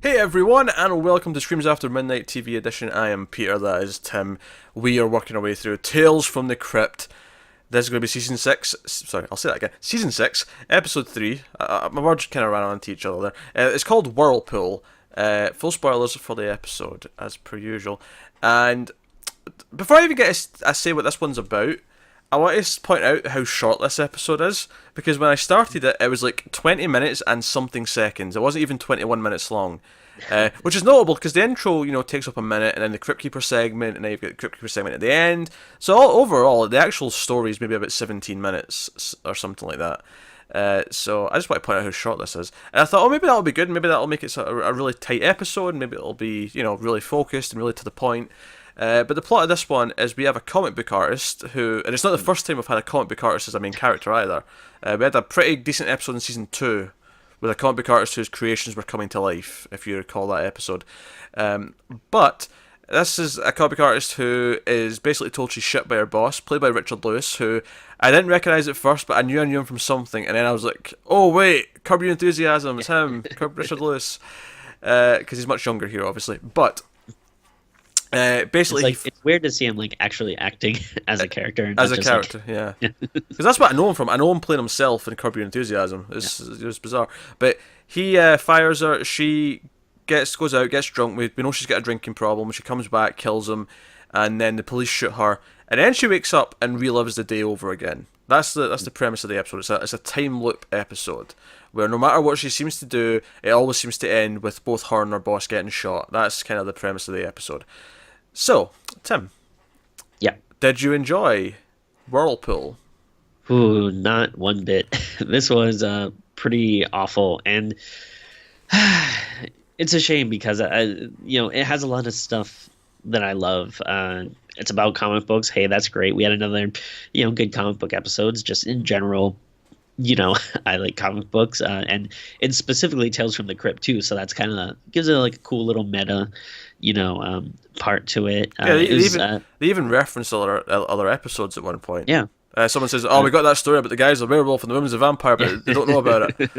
Hey everyone, and welcome to Screams After Midnight TV edition. I am Peter, that is Tim. We are working our way through Tales from the Crypt. This is going to be season 6, sorry, I'll say that again. Season 6, episode 3. My words kind of ran onto each other there. It's called Whirlpool. Full spoilers for the episode, as per usual. And before I even get to say what this one's about, I want to point out how short this episode is, because when I started it, it was like 20 minutes and something seconds. It wasn't even 21 minutes long, which is notable because the intro, takes up a minute, and then the Crypt Keeper segment, and then you've got the Crypt Keeper segment at the end. So overall, the actual story is maybe about 17 minutes or something like that. So I just want to point out how short this is. And I thought, oh, maybe that'll be good. Maybe that'll make it a really tight episode. Maybe it'll be, really focused and really to the point. But the plot of this one is we have a comic book artist who, and it's not the first time we've had a comic book artist as a main character either. We had a pretty decent episode in season 2 with a comic book artist whose creations were coming to life, if you recall that episode. But this is a comic book artist who is basically told she's shit by her boss, played by Richard Lewis, who I didn't recognise at first, but I knew him from something, and then I was like, oh wait, Curb Your Enthusiasm, it's him, Richard Lewis, because he's much younger here, obviously, but basically, it's weird to see him actually acting as a character. And as a character, yeah. Because that's what I know him from. I know him playing himself in Curb Your Enthusiasm. It's bizarre, but he fires her. She goes out, gets drunk. We know she's got a drinking problem. She comes back, kills him, and then the police shoot her. And then she wakes up and relives the day over again. That's the premise of the episode. It's a time loop episode where no matter what she seems to do, it always seems to end with both her and her boss getting shot. That's kind of the premise of the episode. So, Tim. Yeah. Did you enjoy Whirlpool? Ooh, not one bit. This was pretty awful, and it's a shame because it has a lot of stuff that I love. It's about comic books. Hey, that's great. We had another, good comic book episodes. Just in general, I like comic books, and it's specifically Tales from the Crypt too. So that's kind of gives it a cool little meta, part to it. Yeah, they even reference other episodes at one point. Yeah. Someone says, "Oh, we got that story about the guy's a werewolf and the woman's a vampire, but they don't know about it."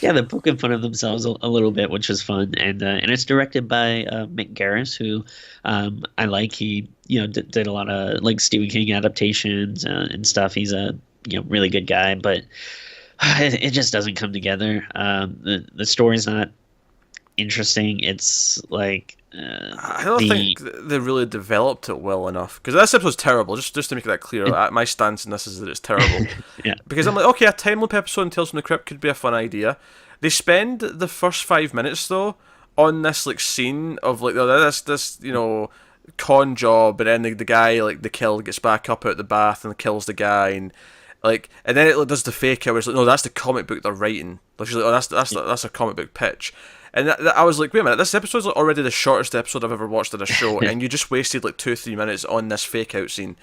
Yeah, they're poking fun of themselves a little bit, which was fun, and it's directed by Mick Garris, who I like. He did a lot of Stephen King adaptations and stuff. He's a really good guy, but it just doesn't come together. The story's not interesting. It's I don't think they really developed it well enough, because this episode's terrible. Just to make that clear, my stance in this is that it's terrible. Yeah. Because I'm like, okay, a time loop episode in Tales from the Crypt could be a fun idea. They spend the first 5 minutes though on this scene of this con job, and then the guy the kill gets back up out the bath and kills the guy, and then it does the fake out where it's no, that's the comic book they're writing. She's like, oh, that's a comic book pitch. And I was like, wait a minute, this episode's already the shortest episode I've ever watched in a show, and you just wasted 2-3 minutes on this fake out scene.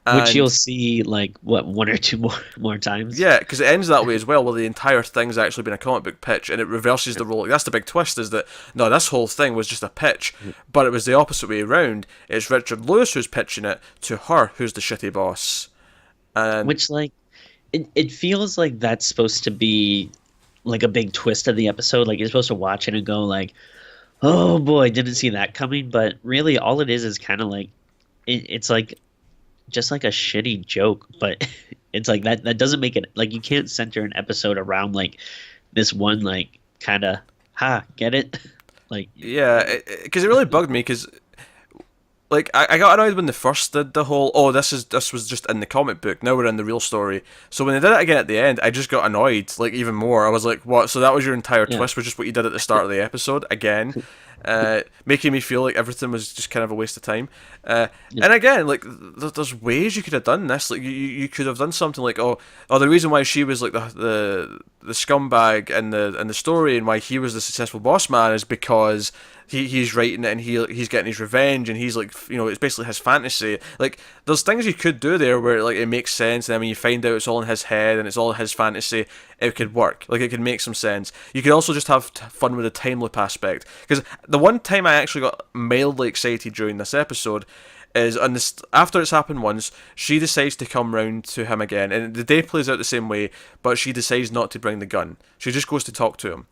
Which you'll see, one or two more times? Yeah, because it ends that way as well, where the entire thing's actually been a comic book pitch, and it reverses the role. That's the big twist, is that, no, this whole thing was just a pitch, but it was the opposite way around. It's Richard Lewis who's pitching it to her, who's the shitty boss. And which, it feels like that's supposed to be a big twist of the episode. You're supposed to watch it and go oh boy, didn't see that coming. But really all it is kind of it's just a shitty joke, but it's that doesn't make it you can't center an episode around this one kind of get it. Yeah, because it really bugged me, because I got annoyed when they first did the whole, oh, this was just in the comic book, now we're in the real story. So when they did it again at the end, I just got annoyed, even more. I was like, what? So that was your entire twist, was just what you did at the start of the episode, again? Making me feel like everything was just kind of a waste of time. And again, there's ways you could have done this. You could have done something oh, the reason why she was the scumbag in the story, and why he was the successful boss man, is because he's writing it, and he's getting his revenge, and he's it's basically his fantasy. There's things you could do there where it makes sense, and then when you find out it's all in his head and it's all his fantasy, it could work. It could make some sense. You could also just have fun with the time loop aspect, because the one time I actually got mildly excited during this episode is after it's happened once, she decides to come round to him again, and the day plays out the same way, but she decides not to bring the gun. She just goes to talk to him.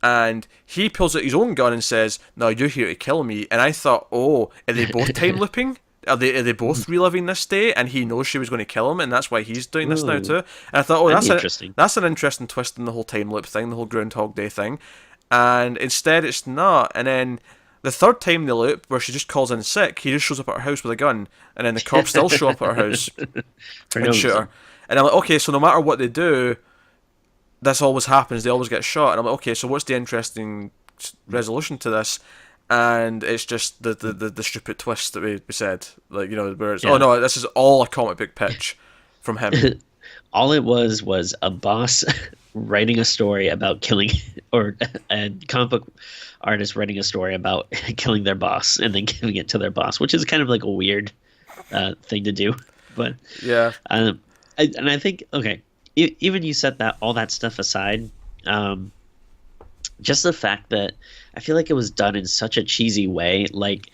and he pulls out his own gun and says, "No, you're here to kill me." And I thought, oh, are they both time looping? Are they both reliving this day? And he knows she was going to kill him, and that's why he's doing this now Ooh, too. And I thought, oh, that'd be interesting. that's an interesting twist in the whole time loop thing, the whole Groundhog Day thing. And instead, it's not. And then the third time they loop, where she just calls in sick, he just shows up at her house with a gun, and then the cops still show up at her house For and no shoot her. reason. And I'm like, okay, so no matter what they do, this always happens. They always get shot. And I'm like, okay, so what's the interesting resolution to this? And it's just the stupid twist that we said, like, where it's, oh Yeah. no, this is all a comic book pitch from him. All it was a boss writing a story about killing, or a comic book artist writing a story about killing their boss and then giving it to their boss, which is kind of like a weird thing to do. But Yeah, and I think, okay, even you set that all that stuff aside, just the fact that I feel like it was done in such a cheesy way, like,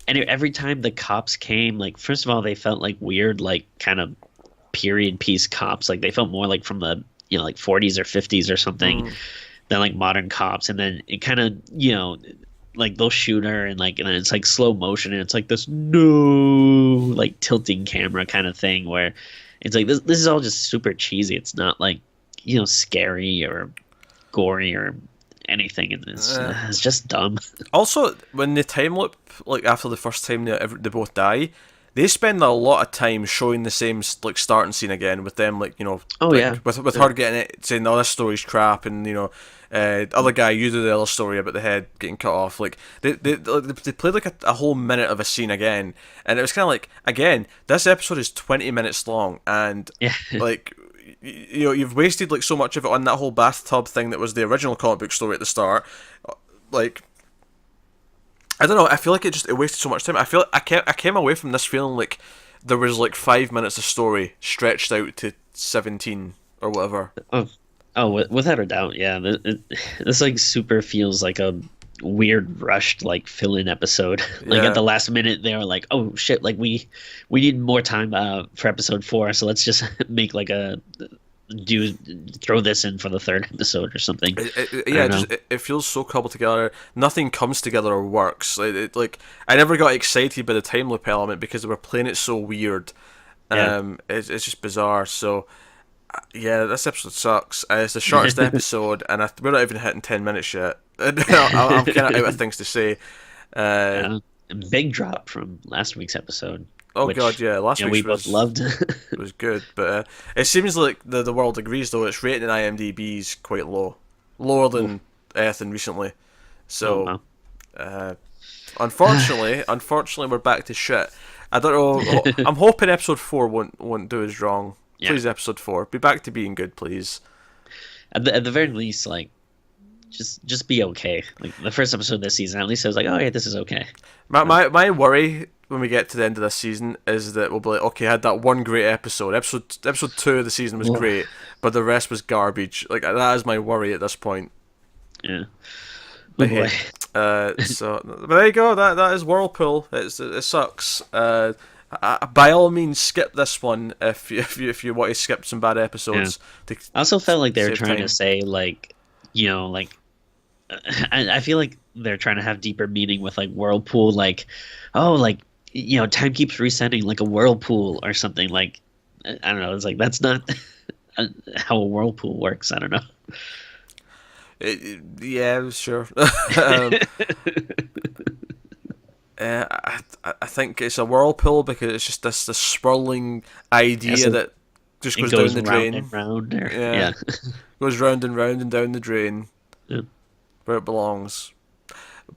and every time the cops came, like, first of all, they felt like weird, like, kind of period piece cops, like they felt more like from the like 40s or 50s or something than like modern cops. And then it kind of like they'll shoot her, and then it's like slow motion, and it's like this no like tilting camera kind of thing where it's like this is all just super cheesy. It's not like scary or gory or anything, and it's just dumb. also, when the time loop, like after the first time they both die, they spend a lot of time showing the same like starting scene again with them, like Oh, like, yeah. with her getting it, saying, "No, this story's crap," and other guy, you do the other story about the head getting cut off. Like they played like a whole minute of a scene again, and it was kind of like, again, this episode is 20 minutes long, and Yeah. like you've wasted like so much of it on that whole bathtub thing that was the original comic book story at the start. Like, I don't know. I feel like it wasted so much time. I came away from this feeling like there was like 5 minutes of story stretched out to 17 or whatever. Without a doubt, yeah. This like super feels like a weird rushed like fill-in episode. Like Yeah. at the last minute, they were like, "Oh shit! Like we need more time for episode 4, so let's just make like throw this in for the third episode or something." Yeah, don't know. it feels so cobbled together. Nothing comes together or works. Like I never got excited by the time loop element because they were playing it so weird. Yeah. It's just bizarre. So yeah, this episode sucks. It's the shortest episode, and we're not even hitting 10 minutes yet. I'm kind of out of things to say. A big drop from last week's episode. Oh which, god, yeah, last we week's both was loved. was good, but it seems like the world agrees though. Its rating in IMDb is quite low, lower than anything recently. So, Oh, unfortunately, we're back to shit. I don't know. I'm hoping episode 4 won't do us wrong. Yeah. Please, episode 4, be back to being good, please. At the very least, like, just be okay. Like the first episode of this season, at least I was like, oh yeah, this is okay. My worry when we get to the end of this season is that we'll be like, okay, I had that one great episode. Episode 2 of the season was great, but the rest was garbage. Like, that is my worry at this point. Yeah. But Oh, boy. hey, but there you go. That is Whirlpool. It sucks. By all means, skip this one if you want to skip some bad episodes. To I also felt like they were save trying time. to say like, like, I feel like they're trying to have deeper meaning with like Whirlpool, like, oh, like, time keeps resetting like a whirlpool or something. Like, I don't know. It's like that's not how a whirlpool works. I don't know. Yeah, sure. I think it's a whirlpool because it's just this swirling idea so that just It goes goes down the round drain. and round. Or, Yeah. yeah. Goes round and round and down the drain Yeah. where it belongs.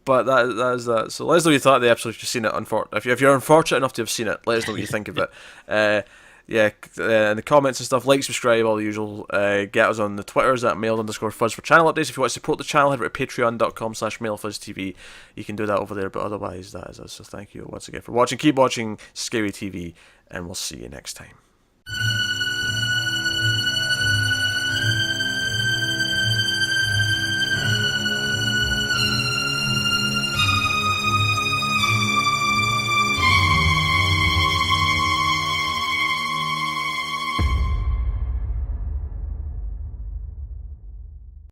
But that is that. So let us know what you thought of the episode if you've seen it. If you're unfortunate enough to have seen it, let us know what you think of it. In the comments and stuff, like, subscribe, all the usual. Get us on the Twitters at mail_fuzz for channel updates. If you want to support the channel, head over to patreon.com/mailfuzztv. You can do that over there, but otherwise, that is us. So thank you once again for watching. Keep watching Scary TV, and we'll see you next time.